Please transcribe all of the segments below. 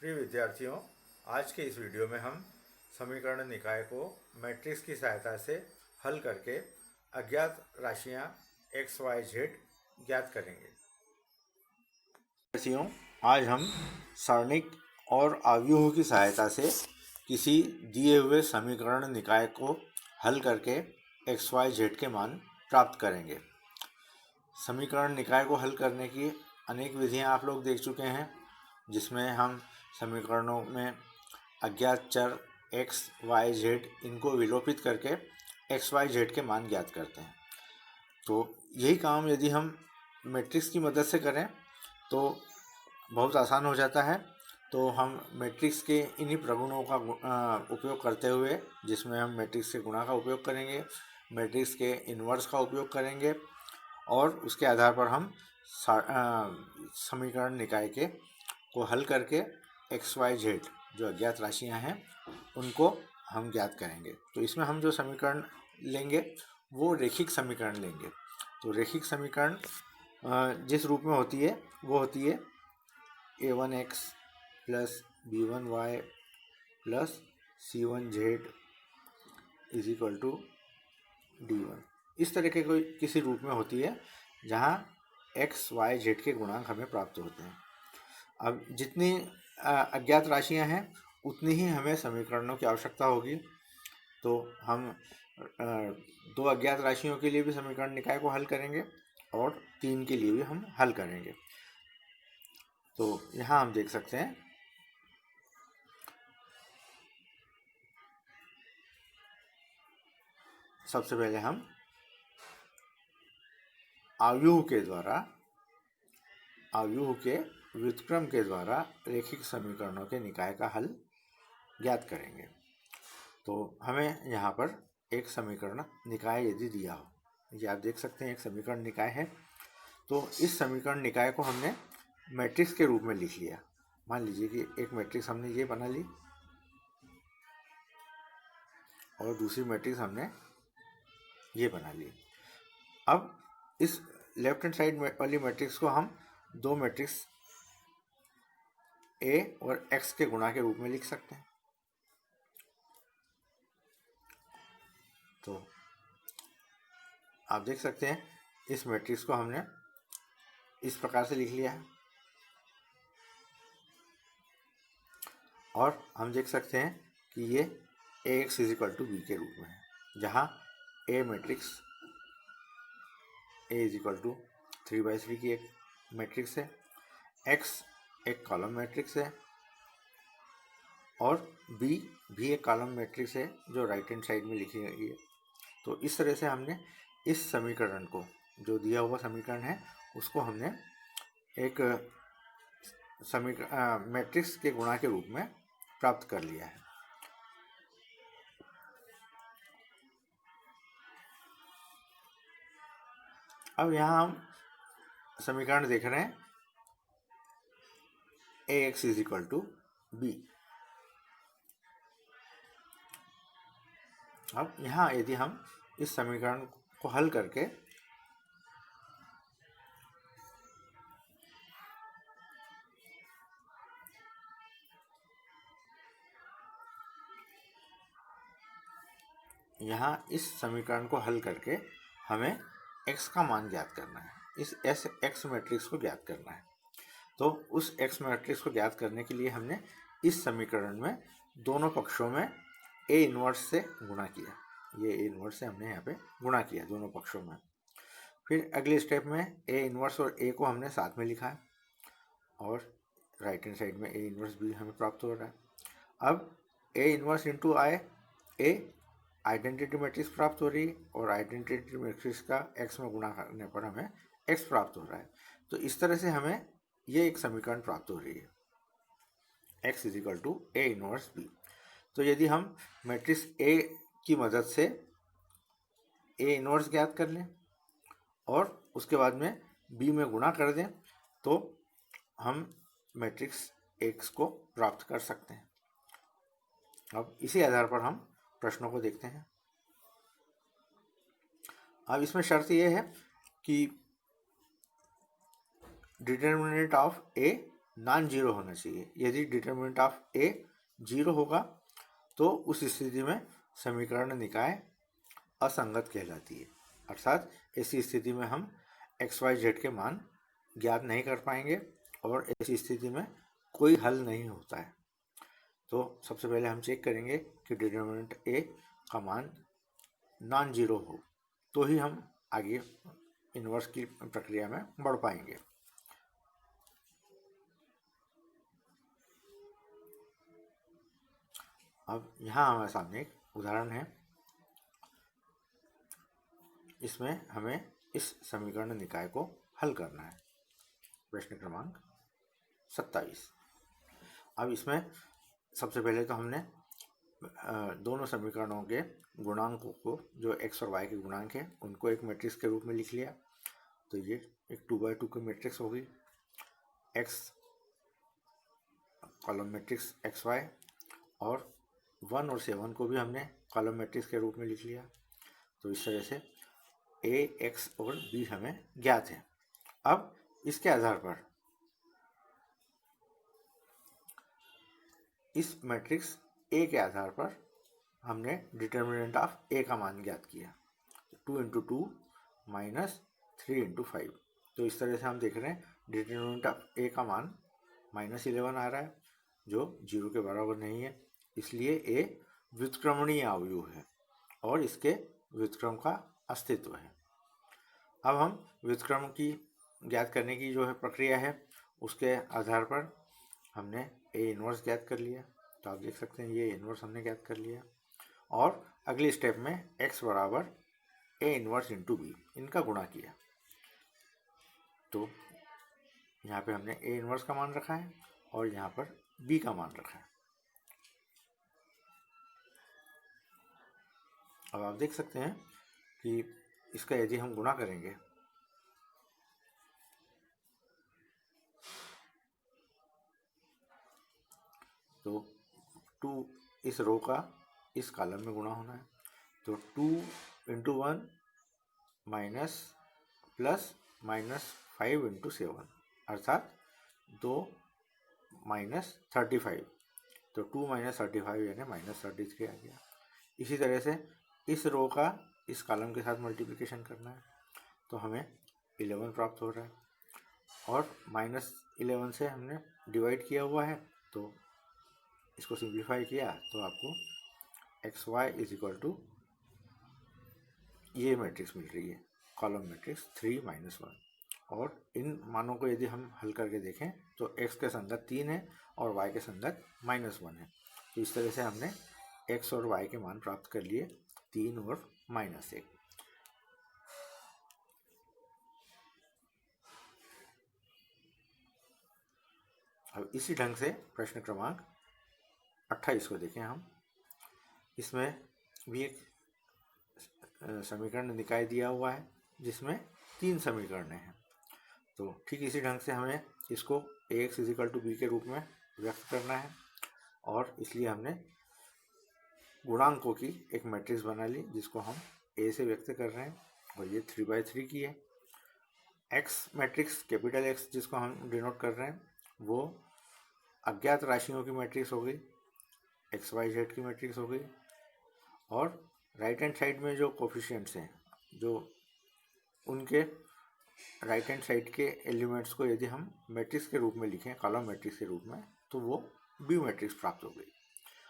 प्रिय विद्यार्थियों, आज के इस वीडियो में हम समीकरण निकाय को मैट्रिक्स की सहायता से हल करके अज्ञात राशियां x, y, z ज्ञात करेंगे। विद्यार्थियों, आज हम सारणिक और अवयवों की सहायता से किसी दिए हुए समीकरण निकाय को हल करके x, y, z के मान प्राप्त करेंगे। समीकरण निकाय को हल करने की अनेक विधियां आप लोग देख चुके हैं, जिसमें हम समीकरणों में अज्ञात चर x, y, z इनको विलोपित करके x, y, z के मान ज्ञात करते हैं। तो यही काम यदि हम मैट्रिक्स की मदद से करें तो बहुत आसान हो जाता है। तो हम मैट्रिक्स के इन्हीं प्रगुणों का उपयोग करते हुए, जिसमें हम मैट्रिक्स के गुणा का उपयोग करेंगे, मैट्रिक्स के इन्वर्स का उपयोग करेंगे और उसके आधार पर हम समीकरण निकाय के को हल करके x, y, z जो अज्ञात राशियां हैं उनको हम ज्ञात करेंगे। तो इसमें हम जो समीकरण लेंगे वो रेखिक समीकरण लेंगे। तो रेखिक समीकरण जिस रूप में होती है वो होती है a1x plus b1y plus c1z is equal to d1। इस तरह के कोई किसी रूप में होती है जहाँ x, y, z के गुणांक हमें प्राप्त होते हैं। अब जितनी अज्ञात राशियां हैं उतनी ही हमें समीकरणों की आवश्यकता होगी। तो हम दो अज्ञात राशियों के लिए भी समीकरण निकाय को हल करेंगे और 3 के लिए भी हम हल करेंगे। तो यहाँ हम देख सकते हैं सबसे पहले हम आव्यूह के व्युत्क्रम के द्वारा रेखिक समीकरणों के निकाय का हल ज्ञात करेंगे। तो हमें यहाँ पर एक समीकरण निकाय यदि दिया हो, ये आप देख सकते हैं एक समीकरण निकाय है। तो इस समीकरण निकाय को हमने मैट्रिक्स के रूप में लिख लिया। मान लीजिए कि एक मैट्रिक्स हमने ये बना ली और दूसरी मैट्रिक्स हमने ये बना ली। अब इस लेफ्ट हैंड साइड वाली मैट्रिक्स को हम दो मैट्रिक्स A और X के गुणा के रूप में लिख सकते हैं। तो आप देख सकते हैं इस मैट्रिक्स को हमने इस प्रकार से लिख लिया है और हम देख सकते हैं कि ये AX is equal to B के रूप में है, जहाँ A matrix A is equal to 3/3 की एक मैट्रिक्स है, X एक कॉलम मैट्रिक्स है और B भी एक कॉलम मैट्रिक्स है जो राइट हैंड साइड में लिखी गई है। तो इस तरह से हमने इस समीकरण को, जो दिया हुआ समीकरण है, उसको हमने एक मैट्रिक्स के गुणा के रूप में प्राप्त कर लिया है। अब यहाँ हम समीकरण देख रहे हैं AX is equal to B। अब यहाँ यदि हम इस समीकरण को हल करके हमें x का मान ज्ञात करना है, इस x मैट्रिक्स को ज्ञात करना है। तो उस x मैट्रिक्स को ज्ञात करने के लिए हमने इस समीकरण में दोनों पक्षों में A इन्वर्स से गुणा किया। ये A इन्वर्स से हमने यहाँ पे गुणा किया दोनों पक्षों में। फिर अगले स्टेप में A इन्वर्स और A को हमने साथ में लिखा है और राइट हैंड साइड में A इन्वर्स भी हमें प्राप्त हो रहा है। अब A inverse into A identity matrix प्राप्त हो रही है और आइडेंटिटी मैट्रिक्स का x में गुणा करने पर हमें x प्राप्त हो रहा है। तो इस तरह से हमें ये एक समीकरण प्राप्त हो रही है x is equal to A inverse B। तो यदि हम मैट्रिक्स A की मदद से A इनवर्स ज्ञात कर लें और उसके बाद में B में गुणा कर दें तो हम मैट्रिक्स X को प्राप्त कर सकते हैं। अब इसी आधार पर हम प्रश्नों को देखते हैं। अब इसमें शर्त यह है कि determinant of A non zero होना चाहिए। यदि डिटर्मिनेंट ऑफ ए जीरो होगा तो उस स्थिति में समीकरण निकाय असंगत कहलाती है। अर्थात ऐसी स्थिति में हम एक्स वाई जेड के मान ज्ञात नहीं कर पाएंगे और ऐसी स्थिति में कोई हल नहीं होता है। तो सबसे पहले हम चेक करेंगे कि डिटर्मिनेंट ए का मान नॉन जीरो हो, तो ही हम आगे इन्वर्स की प्रक्रिया में बढ़ पाएंगे। अब यहाँ हमारे सामने एक उदाहरण है। इसमें हमें इस समीकरण निकाय को हल करना है। प्रश्न क्रमांक 27। अब इसमें सबसे पहले तो हमने दोनों समीकरणों के गुणांकों को, जो x और y के गुणांक हैं, उनको एक मैट्रिक्स के रूप में लिख लिया। तो ये एक 2x2 की मैट्रिक्स होगी। x कॉलम मैट्रिक्स xy और 1 और 7 को भी हमने कॉलम मैट्रिक्स के रूप में लिख लिया। तो इस तरह से a, x और b हमें ज्ञात है। अब इसके आधार पर इस मैट्रिक्स A के आधार पर हमने डिटर्मिनेंट ऑफ A का मान ज्ञात किया। 2 × 2 माइनस 3 × 5। तो इस तरह से हम देख रहे हैं डिटर्मिनेंट ऑफ A का मान -11 आ रहा है, जो 0 के बराबर नहीं है। इसलिए A व्युत्क्रमणीय अवयव है और इसके व्युत्क्रम का अस्तित्व है। अब हम व्युत्क्रम की ज्ञात करने की जो है प्रक्रिया है, उसके आधार पर हमने A इन्वर्स ज्ञात कर लिया। तो आप देख सकते हैं ये इन्वर्स हमने ज्ञात कर लिया और अगले स्टेप में x बराबर A इन्वर्स इंटू बी इनका गुणा किया। तो यहाँ पे हमने A इन्वर्स का मान रखा है और यहाँ पर B का मान रखा है। अब आप देख सकते हैं कि इसका यदि हम गुणा करेंगे तो 2 इस रो का इस कॉलम में गुणा होना है। तो 2 × 1 माइनस प्लस -5 × 7 अर्थात 2 - 35। तो 2 - 35 यानी -33 आ गया। इसी तरह से इस रो का इस कॉलम के साथ मल्टीप्लिकेशन करना है। तो हमें 11 प्राप्त हो रहा है और -11 से हमने डिवाइड किया हुआ है। तो इसको सिंप्लीफाई किया तो आपको xy = ये मैट्रिक्स मिल रही है, कॉलम मैट्रिक्स 3 - 1। और इन मानों को यदि हम हल करके देखें तो x के संगत 3 है और y के संगत -1 है। तो इस तरह से हमने x और y के मान प्राप्त कर लिए, 3 और -1। अब इसी ढंग से प्रश्न क्रमांक 28 को देखें हम। इसमें भी एक समीकरण निकाय दिया हुआ है जिसमें 3 समीकरण हैं। तो ठीक इसी ढंग से हमें इसको ax = b के रूप में व्यक्त करना है और इसलिए हमने गुणांकों की एक मैट्रिक्स बना ली जिसको हम a से व्यक्त कर रहे हैं और ये 3/3 की है। x मैट्रिक्स कैपिटल X जिसको हम डिनोट कर रहे हैं वो अज्ञात राशियों की मैट्रिक्स हो गई, एक्स वाई जेड की मैट्रिक्स हो गई। और राइट हैंड साइड में जो कोफिशिएंट्स हैं, जो उनके राइट हैंड साइड के एलिमेंट्स को यदि हम मैट्रिक्स के रूप में लिखें, कॉलम मैट्रिक्स के रूप में, तो वो बी मैट्रिक्स प्राप्त हो गई।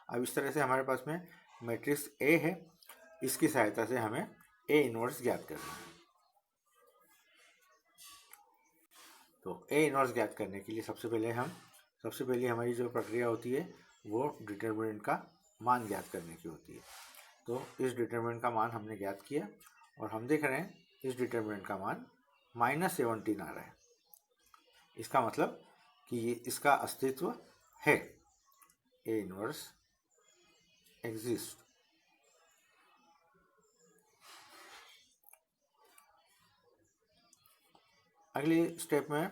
अब इस तरह से हमारे पास में मैट्रिक्स ए है, इसकी सहायता से हमें ए इन्वर्स ज्ञात करना है। तो ए इन्वर्स ज्ञात करने के लिए सबसे पहले हमारी जो प्रक्रिया होती है वो डिटर्मिनेंट का मान ज्ञात करने की होती है। तो इस डिटर्मिनेंट का मान हमने ज्ञात किया और हम देख रहे हैं इस डिटर्मिनेंट का मान -17 आ रहा है। इसका मतलब कि ये इसका अस्तित्व है, ए इन्वर्स एग्जिस्ट। अगले स्टेप में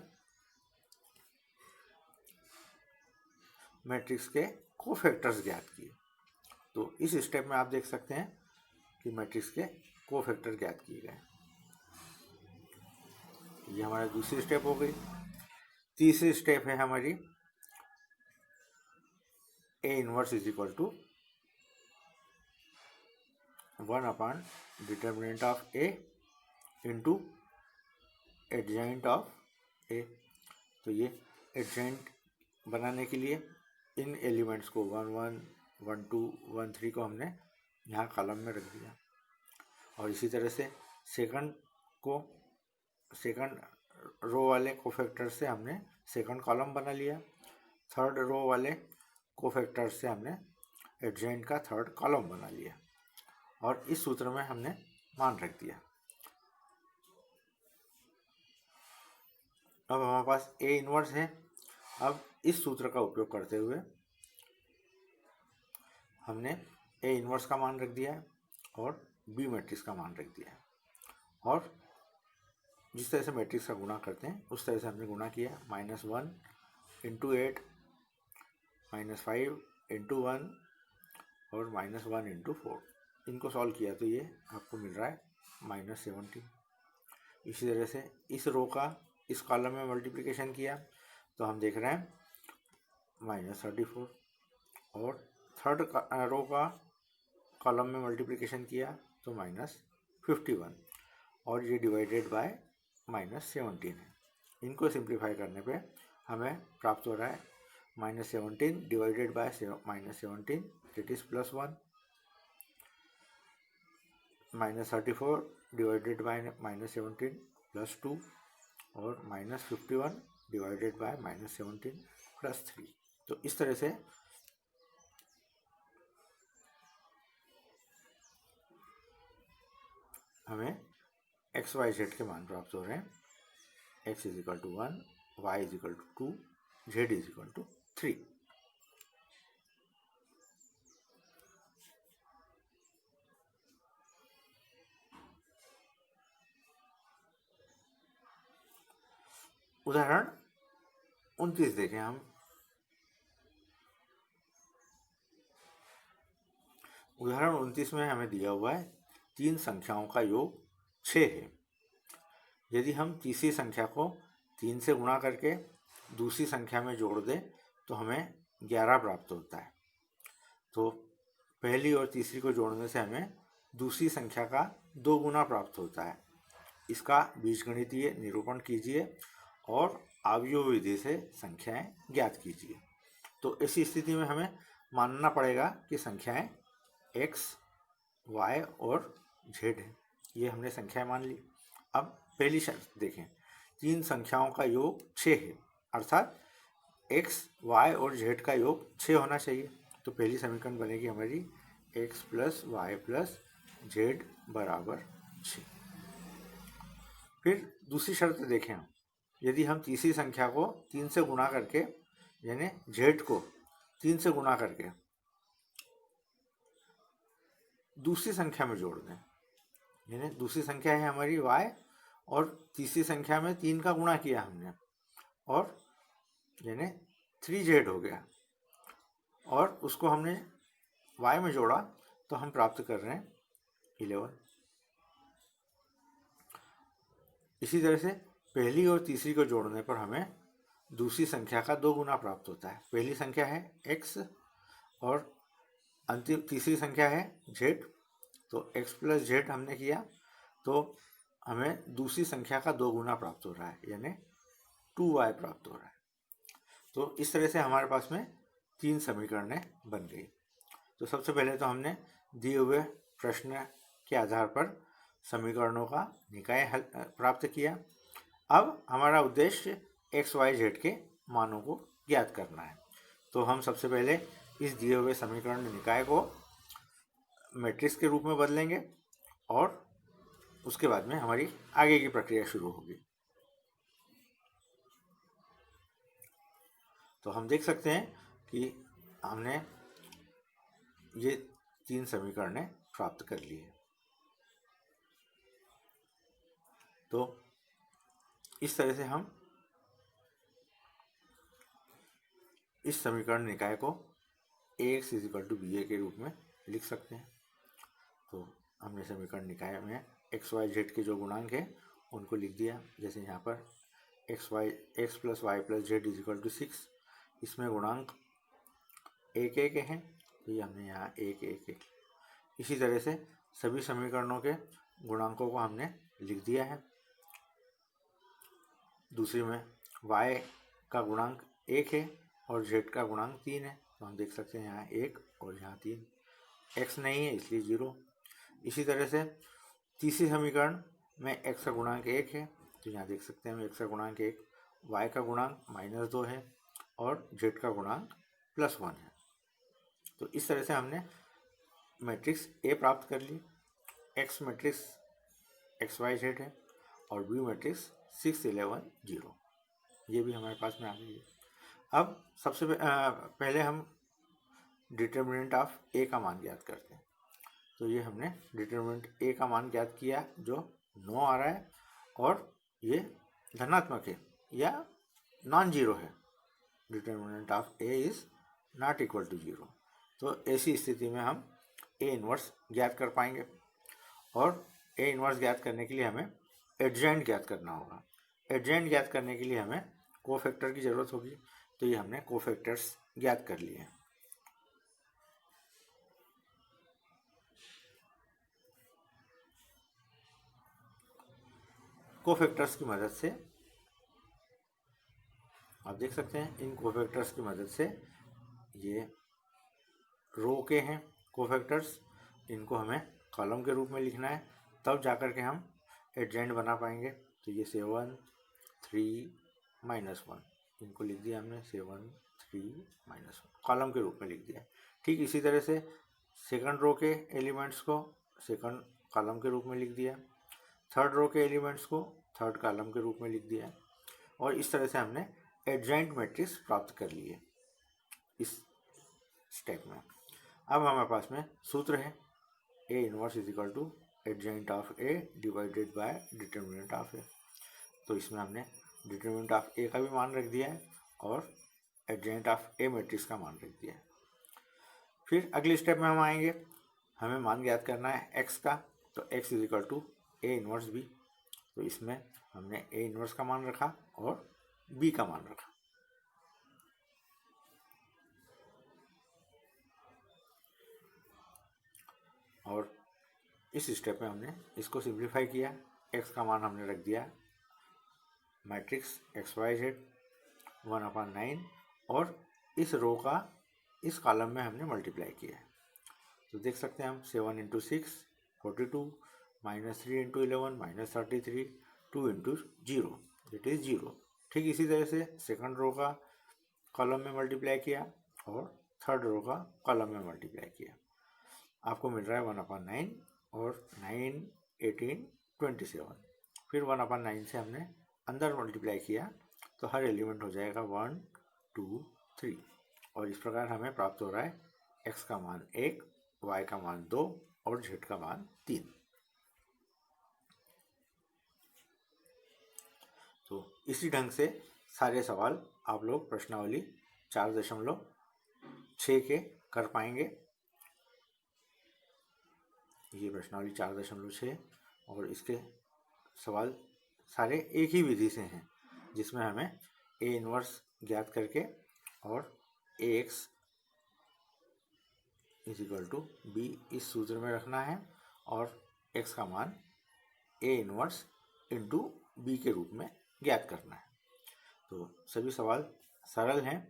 मैट्रिक्स के कोफैक्टर्स ज्ञात किए। तो इस स्टेप में आप देख सकते हैं कि मैट्रिक्स के कोफैक्टर ज्ञात किए गए। ये हमारा दूसरी स्टेप हो गई। तीसरी स्टेप है हमारी A inverse is equal to 1 determinant of A into adjoint of A। तो ये एडजॉइंट बनाने के लिए इन एलिमेंट्स को 1 1 1 2 1 3 को हमने यहाँ कॉलम में रख दिया, और इसी तरह से सेकंड रो वाले कोफैक्टर से हमने सेकंड कॉलम बना लिया, थर्ड रो वाले कोफैक्टर से हमने एडजॉइंट का थर्ड कॉलम बना लिया, और इस सूत्र में हमने मान रख दिया। अब हमारे पास A इनवर्स है। अब इस सूत्र का उपयोग करते हुए हमने A इनवर्स का मान रख दिया है और B मैट्रिक्स का मान रख दिया है, और जिस तरह से मैट्रिक्स का गुणा करते हैं उस तरह से हमने गुणा किया। -1 इंटू 8, -5 इंटू 1 और -1 इंटू 4। इनको सॉल्व किया तो ये आपको मिल रहा है -17। इसी तरह से इस रो का इस कॉलम में मल्टीप्लिकेशन किया तो हम देख रहे हैं -34, और थर्ड रो का कॉलम में मल्टीप्लिकेशन किया तो -51, और ये डिवाइडेड बाय -17 है। इनको सिंप्लीफाई करने पे हमें प्राप्त हो रहा है -17 divided by -17 that is +1, -34 divided by -17 +2, और -51 डिवाइडेड बाय -17 +3। तो इस तरह से हमें XYZ के मान प्राप्त हो रहे हैं। X is equal to 1, Y is equal to 2, Z is equal to 3। उदाहरण 29 देखें हम। उदाहरण 29 में हमें दिया हुआ है 3 संख्याओं का योग 6 है। यदि हम तीसरी संख्या को 3 से गुणा करके दूसरी संख्या में जोड़ दें तो हमें 11 प्राप्त होता है। तो पहली और तीसरी को जोड़ने से हमें दूसरी संख्या का 2 गुना प्राप्त होता है। इसका बीजगणितीय निरूपण कीजिए और अवयव विधि से संख्याएं ज्ञात कीजिए। तो ऐसी स्थिति में हमें मानना पड़ेगा कि संख्याएं x, y और z है। ये हमने संख्याएं मान ली। अब पहली शर्त देखें, 3 संख्याओं का योग 6 है, अर्थात x, y और z का योग 6 होना चाहिए। तो पहली समीकरण बनेगी हमारी x plus Y plus Z बराबर 6। फिर दूसरी शर्त देखें हम, यदि हम तीसरी संख्या को 3 से गुणा करके, यानी z को 3 से गुणा करके दूसरी संख्या में जोड़ दें, यानी दूसरी संख्या है हमारी y, और तीसरी संख्या में 3 का गुणा किया हमने, और यानी 3z हो गया, और उसको हमने y में जोड़ा तो हम प्राप्त कर रहे हैं 11। इसी तरह से पहली और तीसरी को जोड़ने पर हमें दूसरी संख्या का 2 गुना प्राप्त होता है। पहली संख्या है x और अंतिम तीसरी संख्या है z, तो x प्लस z हमने किया तो हमें दूसरी संख्या का 2 गुना प्राप्त हो रहा है, यानी 2y प्राप्त हो रहा है। तो इस तरह से हमारे पास में 3 समीकरणें बन गई। तो सबसे पहले तो हमने दिए हुए प्रश्न के आधार पर समीकरणों का निकाय हल प्राप्त किया। अब हमारा उद्देश्य XYZ के मानों को ज्ञात करना है। तो हम सबसे पहले इस दिए हुए समीकरण निकाय को मैट्रिक्स के रूप में बदलेंगे, और उसके बाद में हमारी आगे की प्रक्रिया शुरू होगी। तो हम देख सकते हैं कि हमने ये 3 समीकरणें प्राप्त कर ली है। तो इस तरह से हम इस समीकरण निकाय को AX is equal to BA के रूप में लिख सकते हैं। तो हमने समीकरण निकाय में XYZ के जो गुणांक है उनको लिख दिया, जैसे यहाँ पर X plus Y plus Z is equal to 6, इसमें गुणांक 1 1 है, तो ये हमने यहाँ 1 1 1। इसी तरह से सभी समीकरणों के गुणांकों को हमने लिख दिया है। दूसरी में y का गुणांक 1 है और z का गुणांक 3 है, तो हम देख सकते हैं यहाँ 1 और यहाँ 3। x नहीं है इसलिए 0। इसी तरह से तीसरी समीकरण में x का गुणांक 1 है, तो यहाँ देख सकते हैं हम x का गुणांक 1, y का गुणांक -2 है और z का गुणांक +1 है। तो इस तरह से हमने मैट्रिक्स A प्राप्त कर ली। x मैट्रिक्स XYZ है और B मैट्रिक्स 6 11 0, ये भी हमारे पास में आ गई है। अब सबसे पहले हम डिटर्मिनेंट ऑफ A का मान ज्ञात करते हैं। तो ये हमने डिटर्मिनेंट A का मान ज्ञात किया जो 9 आ रहा है और ये धनात्मक है या नॉन जीरो है। Determinant of A is not equal to 0। तो ऐसी स्थिति में हम A इन्वर्स ज्ञात कर पाएंगे और A इन्वर्स ज्ञात करने के लिए हमें एडजेंट ज्ञात करना होगा। एडजेंट ज्ञात करने के लिए हमें कोफैक्टर की ज़रूरत होगी, तो ये हमने कोफैक्टर्स ज्ञात कर लिए हैं। कोफैक्टर्स की मदद से आप देख सकते हैं, इन कोफैक्टर्स की मदद से ये रो के हैं कोफैक्टर्स, इनको हमें कॉलम के रूप में लिखना है, तब जाकर के हम एडजेंट बना पाएंगे। तो ये 7 3 -1 इनको लिख दिया हमने, 7 3 -1 कॉलम के रूप में लिख दिया। ठीक इसी तरह से सेकंड रो के एलिमेंट्स को सेकंड कॉलम के रूप में लिख दिया, थर्ड रो के एलिमेंट्स को थर्ड कॉलम के रूप में लिख दिया और इस तरह से हमने एडजेंट मैट्रिक्स प्राप्त कर लिए इस स्टेप में। अब हमारे पास में सूत्र है A inverse is equal to adjoint of A divided by determinant of A। तो इसमें हमने डिटर्मिनेंट ऑफ A का भी मान रख दिया है और एडजेंट ऑफ A मैट्रिक्स का मान रख दिया है। फिर अगले स्टेप में हम आएंगे, हमें मान ज्ञात करना है x का, तो x is equal to A inverse B। तो इसमें हमने A इनवर्स का मान रखा और B का मान रखा। और इस स्टेप में हमने इसको सिंप्लीफाई किया, x का मान हमने रख दिया मैट्रिक्स XYZ 1/9 और इस रो का इस कॉलम में हमने मल्टीप्लाई किया। तो देख सकते हैं हम 7 × 6 42 -3 × 11 -33 2 × 0 इट इज़ 0। ठीक इसी तरह से सेकंड रो का कॉलम में मल्टीप्लाई किया और थर्ड रो का कॉलम में मल्टीप्लाई किया, आपको मिल रहा है 1/9 और 9 18 27। फिर 1/9 से हमने अंदर मल्टीप्लाई किया तो हर एलिमेंट हो जाएगा 1 2 3 और इस प्रकार हमें प्राप्त हो रहा है x का मान 1, y का मान 2 और z का मान 3। तो इसी ढंग से सारे सवाल आप लोग प्रश्नावली 4.6 के कर पाएंगे। ये प्रश्नावली 4.6 और इसके सवाल सारे एक ही विधि से हैं, जिसमें हमें A इनवर्स ज्ञात करके और AX is equal to B इस सूत्र में रखना है और x का मान A इनवर्स इंटू B के रूप में ज्ञात करना है। तो सभी सवाल सरल हैं,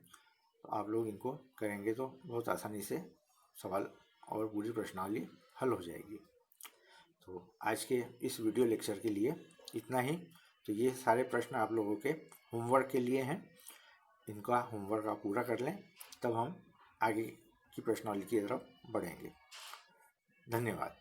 तो आप लोग इनको करेंगे तो बहुत आसानी से सवाल और पूरी प्रश्नावली हल हो जाएगी। तो आज के इस वीडियो लेक्चर के लिए इतना ही। तो ये सारे प्रश्न आप लोगों के होमवर्क के लिए हैं, इनका होमवर्क आप पूरा कर लें, तब हम आगे की प्रश्नावली की तरफ बढ़ेंगे। धन्यवाद।